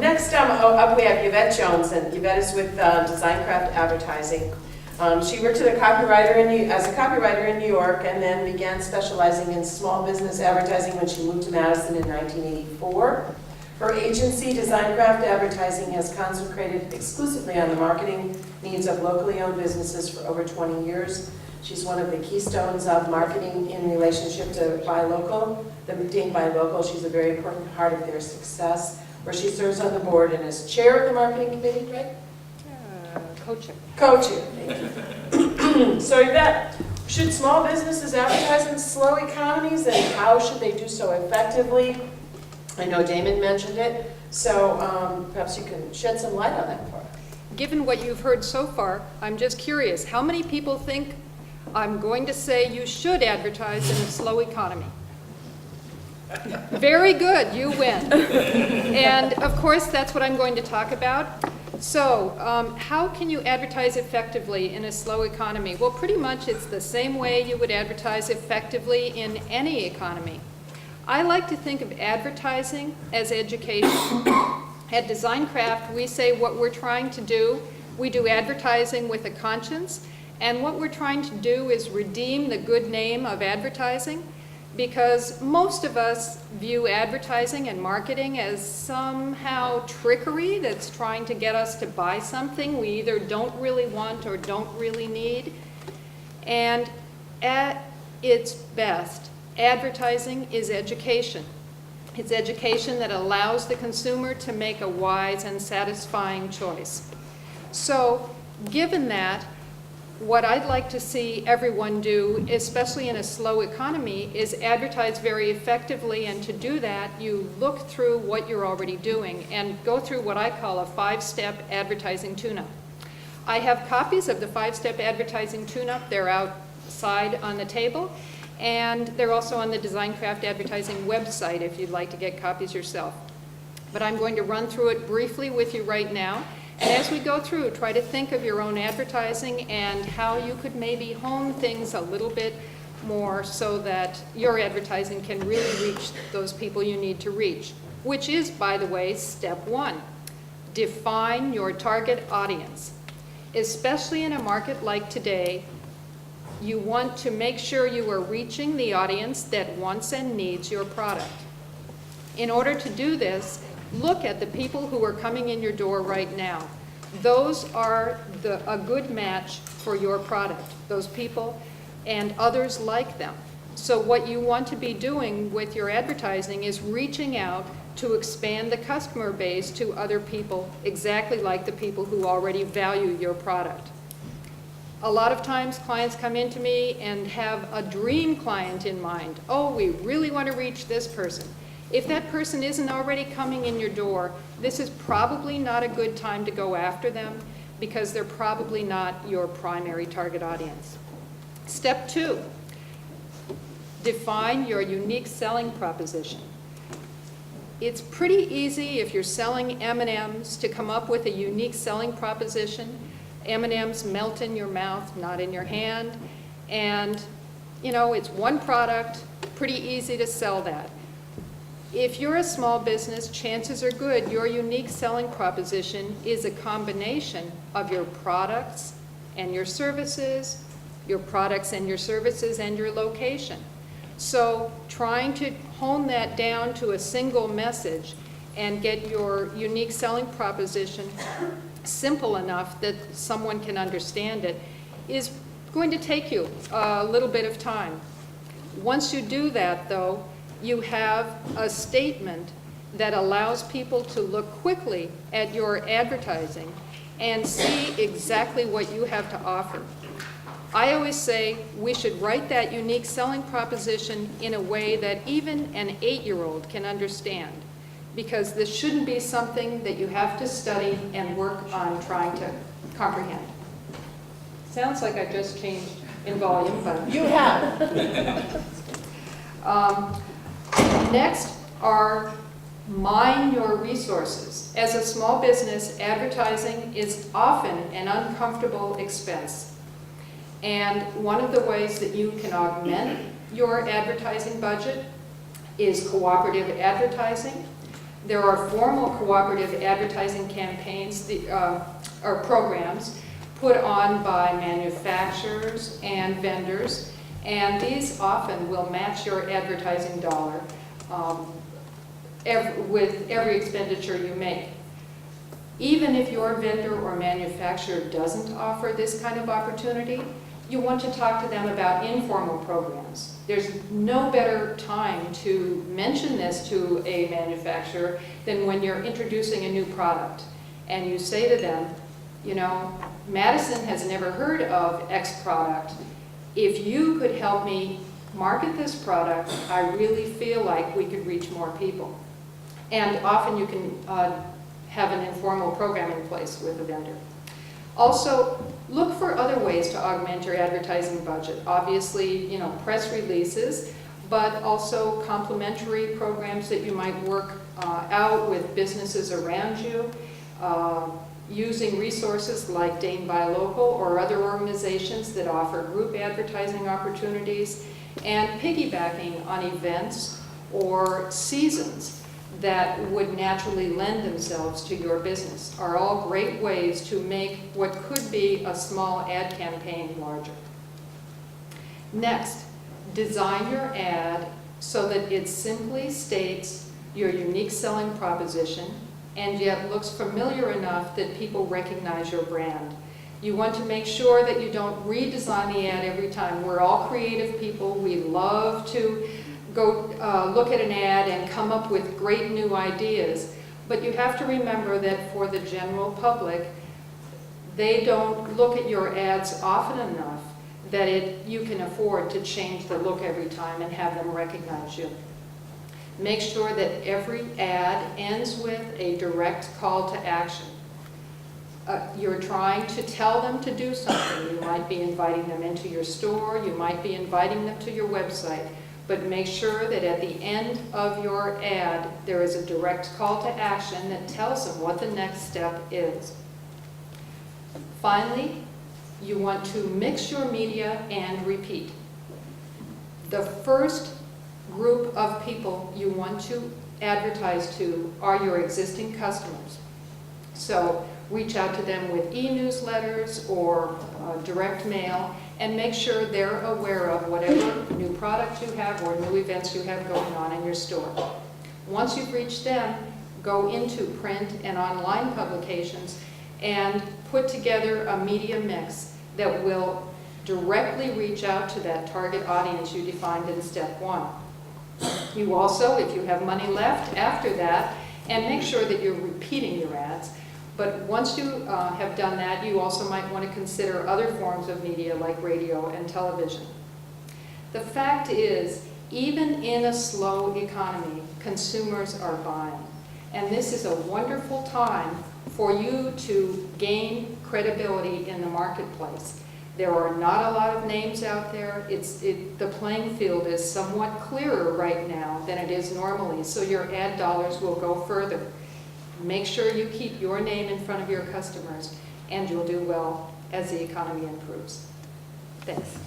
Next up we have Yvette Jones, and Yvette is with Design Craft Advertising. She worked as a copywriter in New York and then began specializing in small business advertising when she moved to Madison in 1984. Her agency, Design Craft Advertising, has concentrated exclusively on the marketing needs of locally owned businesses for over 20 years. She's one of the keystones of marketing in relationship to Buy Local, the Think Buy Local. She's a very important part of their success, where she serves on the board and is chair of the marketing committee, right? Co-chair. Co-chair, thank you. So Yvette, should small businesses advertise in slow economies, and how should they do so effectively? I know Damon mentioned it, so perhaps you can shed some light on that for us. Given what you've heard so far, I'm just curious, how many people think I'm going to say you should advertise in a slow economy? Very good, you win. And of course, that's what I'm going to talk about. So, how can you advertise effectively in a slow economy? Well, pretty much it's the same way you would advertise effectively in any economy. I like to think of advertising as education. At Design Craft, we say what we're trying to do. We do advertising with a conscience, and what we're trying to do is redeem the good name of advertising, because most of us view advertising and marketing as somehow trickery that's trying to get us to buy something we either don't really want or don't really need. And at its best, advertising is education. It's education that allows the consumer to make a wise and satisfying choice. So, given that, what I'd like to see everyone do, especially in a slow economy, is advertise very effectively, and to do that, you look through what you're already doing and go through what I call a 5-step advertising tune-up. I have copies of the 5-step advertising tune-up. They're outside on the table, and they're also on the Design Craft Advertising website if you'd like to get copies yourself. But I'm going to run through it briefly with you right now. And as we go through, try to think of your own advertising and how you could maybe hone things a little bit more so that your advertising can really reach those people you need to reach, which is, by the way, step 1. Define your target audience. Especially in a market like today, you want to make sure you are reaching the audience that wants and needs your product. In order to do this, look at the people who are coming in your door right now. Those are a good match for your product, those people and others like them. So what you want to be doing with your advertising is reaching out to expand the customer base to other people exactly like the people who already value your product. A lot of times clients come into me and have a dream client in mind. Oh, we really want to reach this person. If that person isn't already coming in your door, this is probably not a good time to go after them because they're probably not your primary target audience. Step 2, define your unique selling proposition. It's pretty easy if you're selling M&Ms to come up with a unique selling proposition. M&Ms melt in your mouth, not in your hand. And, you know, it's one product, pretty easy to sell that. If you're a small business, chances are good your unique selling proposition is a combination of your products and your services, your products and your services and your location. So trying to hone that down to a single message and get your unique selling proposition simple enough that someone can understand it is going to take you a little bit of time. Once you do that, though, you have a statement that allows people to look quickly at your advertising and see exactly what you have to offer. I always say we should write that unique selling proposition in a way that even an 8-year-old can understand, because this shouldn't be something that you have to study and work on trying to comprehend. Sounds like I just changed in volume, but You have. Next are mine your resources. As a small business, advertising is often an uncomfortable expense. And one of the ways that you can augment your advertising budget is cooperative advertising. There are formal cooperative advertising campaigns or programs put on by manufacturers and vendors, and these often will match your advertising dollar with every expenditure you make. Even if your vendor or manufacturer doesn't offer this kind of opportunity, you want to talk to them about informal programs. There's no better time to mention this to a manufacturer than when you're introducing a new product. And you say to them, you know, Madison has never heard of X product. If you could help me market this product, I really feel like we could reach more people. And often you can have an informal program in place with a vendor. Also, look for other ways to augment your advertising budget. Obviously, you know, press releases, but also complementary programs that you might work out with businesses around you, using resources like Dane Buy Local or other organizations that offer group advertising opportunities, and piggybacking on events or seasons that would naturally lend themselves to your business are all great ways to make what could be a small ad campaign larger. Next, design your ad so that it simply states your unique selling proposition and yet looks familiar enough that people recognize your brand. You want to make sure that you don't redesign the ad every time. We're all creative people. We love to go look at an ad and come up with great new ideas. But you have to remember that for the general public, they don't look at your ads often enough that you can afford to change the look every time and have them recognize you. Make sure that every ad ends with a direct call to action. You're trying to tell them to do something. You might be inviting them into your store, you might be inviting them to your website, but make sure that at the end of your ad there is a direct call to action that tells them what the next step is. Finally, you want to mix your media and repeat. The first group of people you want to advertise to are your existing customers. So reach out to them with e-newsletters or direct mail and make sure they're aware of whatever new product you have or new events you have going on in your store. Once you've reached them, go into print and online publications and put together a media mix that will directly reach out to that target audience you defined in step 1. You also, if you have money left after that, and make sure that you're repeating your ads, but once you have done that, you also might want to consider other forms of media like radio and television. The fact is, even in a slow economy, consumers are buying. And this is a wonderful time for you to gain credibility in the marketplace. There are not a lot of names out there. The playing field is somewhat clearer right now than it is normally, so your ad dollars will go further. Make sure you keep your name in front of your customers, and you'll do well as the economy improves. Thanks.